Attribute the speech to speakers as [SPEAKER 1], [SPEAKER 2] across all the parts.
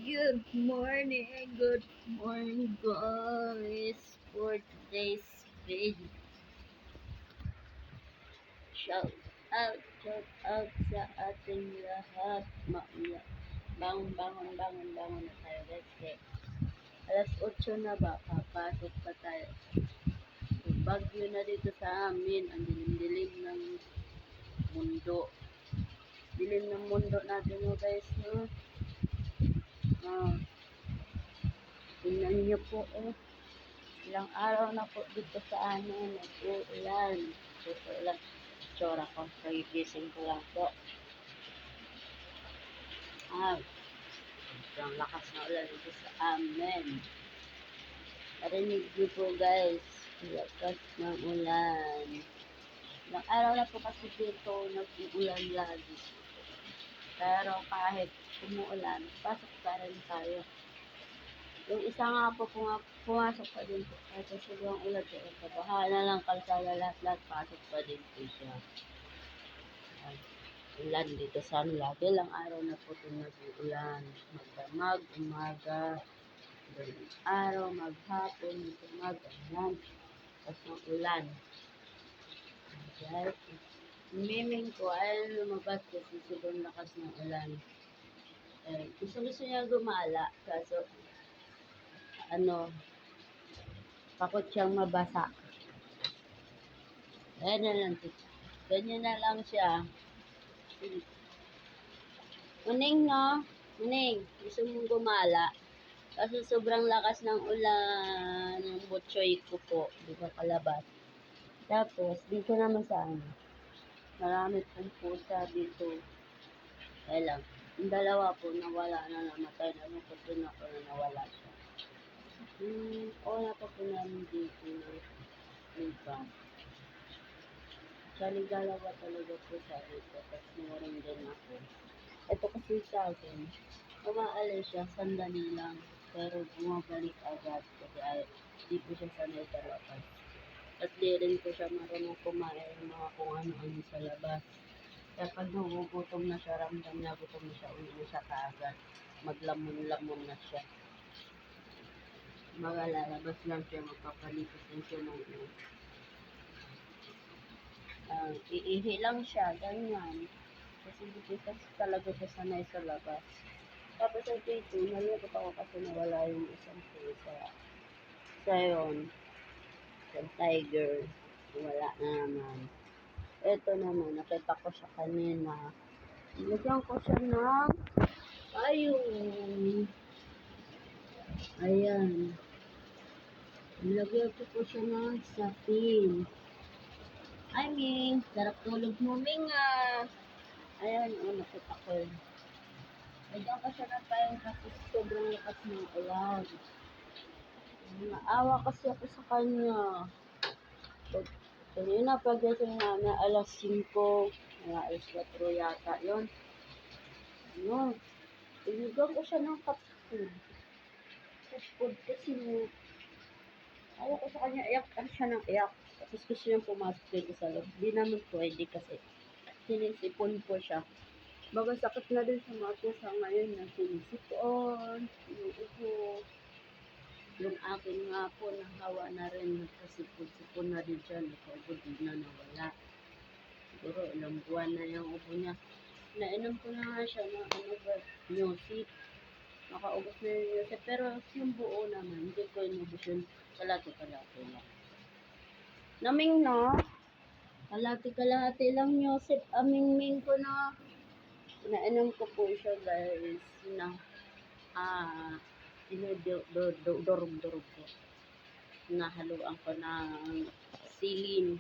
[SPEAKER 1] Good morning guys. For today's video, shout out sa ating lahat. Bangon na tayo guys. Okay. Alas 8 na ba? Papasok pa tayo. So, bagyo na dito sa amin. Ang dilim-dilim ng mundo. Dilim ng mundo natin guys. No? Tingnan niyo po ilang araw na po dito sa amin, nag-uulan. Nag-uulan. Tsura ko, kagigising ko lang po. Sobrang lakas na ulan dito sa amin. Narinig niyo po guys, lakas ng ulan. Ilang araw na po kasi dito, nag-uulan lagi. Pero kahit umuulan, pasok pa rin tayo. Yung isa nga po, pumasok pa din po. Kasi sobrang ulan po. Kabaha na lang kalsada lahat, pasok pa din po siya. Ulan dito sa amin. Lagi lang araw na po ito nag-ulan. Magdamag, umaga, araw, maghapon, magdamag, ulan. Tapos ng ulan. Guys, miming ko ay lumabas kasi sobrang lakas ng ulan. Gusto niya gumala. Kaso, takot siyang mabasa. Ganyan na lang siya. Muning, no? Muning, gusto mong gumala. Kasi sobrang lakas ng ulan, ng butchoy ko po. Di ba kalabas? Tapos, dito naman sa marami pong pusa dito. Kaya lang, yung dalawa po, nawala na, namatay na. Nakutin ako na nawala siya. Wala pa po namin dito na iba. Actually, dalawa talaga po sa ito. Tapos nawarin din ako. Ito kasi sa akin, umaalis siya, sandali lang. Pero bumabalik agad kasi di po siya sanay sa labas. At di rin po siya marunong kumain ng mga kung ano-ano sa labas. Kaya pag nagugutom na siya, ramdam niya gutom na siya, uwi siya kaagad. Maglamon-lamon na siya. Lalabas lang siya, magpapalipas lang siya ng iihi lang siya, ganyan. Kasi hindi kasi talaga siya sanay sa labas. Tapos sa dito, nalilipot ako kasi nawala yung isang pusa. Sa yun, isang tiger, wala na naman. Ito naman, nakita ko siya kanina. Nilagyan ko siya ng ayun. Ayan. Nilagyan ko po siya ng sapin. Ay, Ming, sarap tulog mo, Ming, Ayan, nakita ko. Nilagyan ko siya ng pain kasi sobrang lakas ng ulan. Naawa kasi ako sa kanya. Kanina pagdating namin, alas 5, alas 4 yata yun. Tinigyan ko siya ng cat food kasi ayaw ko sa kanya, iyak siya ng iyak. Tapos gusto niyang pumasok dito sa loob. Di naman pwede kasi sinisipon po siya. Baga sakit na din sa mga pusa ngayon na sinisipon, inuupo. Yung akin nga po, nahawa na rin, nagkasipon-sipon na rin siya, nakaubo din na nawala. Siguro ilang buwan na yung upo niya. Nainom ko na nga siya ng Newsip. Nakaubos na yung Newsip. Pero yung buo naman, hindi ko inubos yun. Kalati-kalati lang. Naming no? Kalati-kalati lang Newsip. Aming-ming ko na. Nainom ko po siya guys. Durog-durog ko. Nahaluan ko ng silin.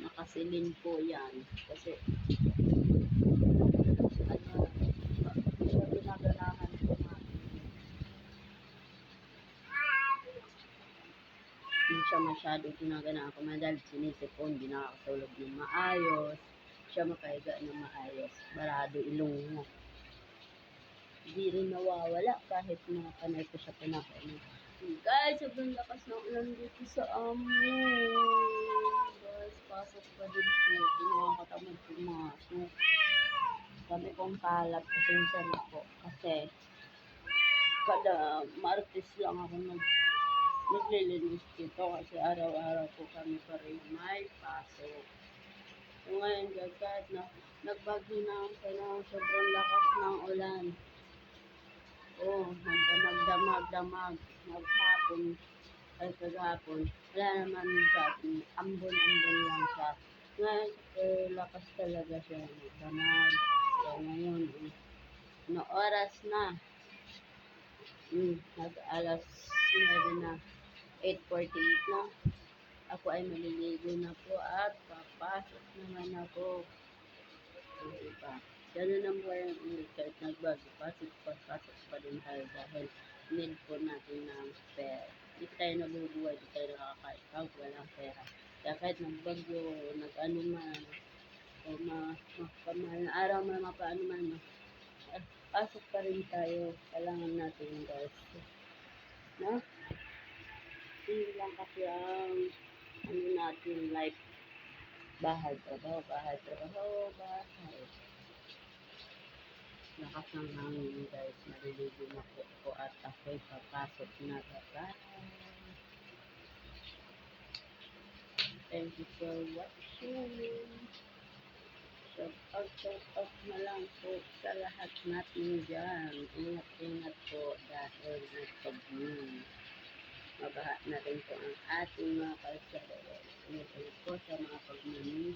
[SPEAKER 1] Nakasilin po yan. Kasi siya ginaganahan ko na. Hindi siya masyado ginaganahan ko na dahil sinisipon, hindi nakakatulog ng maayos. Siya makahiga ng maayos. Barado ilong mo. Hindi rin nawawala kahit nakakanay ko siya pinakain. Guys, sobrang lakas ng ulan dito sa amin. Guys, pasok pa din po. Pinakakatamad pumasok. Sabi kong kalap, pasensya na po. Kasi kada Martes lang ako naglilinis dito kasi araw-araw po kami pa rin may pasok. So ngayon guys, kahit na nagbagyo na ang panahon, sobrang lakas ng ulan. Oh, magdamag-damag, maghapon, ay paghapon, wala naman sabi, ambon-ambon lang siya. Ngayon, lakas talaga siya, magdamag. So ngayon, na oras na, nag-alas 9 na, 8:48 na. Ako ay maliligo na po at papasok naman ako. So, diba? Ganun ang buhay ng ulit kahit nagbago. Pasok pa din tayo dahil need po natin ng pera. Hindi tayo nabubuhay, hindi tayo nakakain pag walang pera. Kaya kahit nagbagyo, nag-ano man, o makamahal na araw man, mapaano man, pasok pa rin tayo. Kailangan natin guys. No? Hindi lang kasi ang ano natin life. Bahay, trabaho, bahay, trabaho, bahay. Lakas ng hangin guys, maliligo na po ako at ako'y papasok na baba. Thank you for watching. Shout out na lang po sa lahat natin dyan. Ingat po dahil nagpag-moon. Mabaha na rin po ang ating mga kalsada. Ingat po sa mga pag-moon.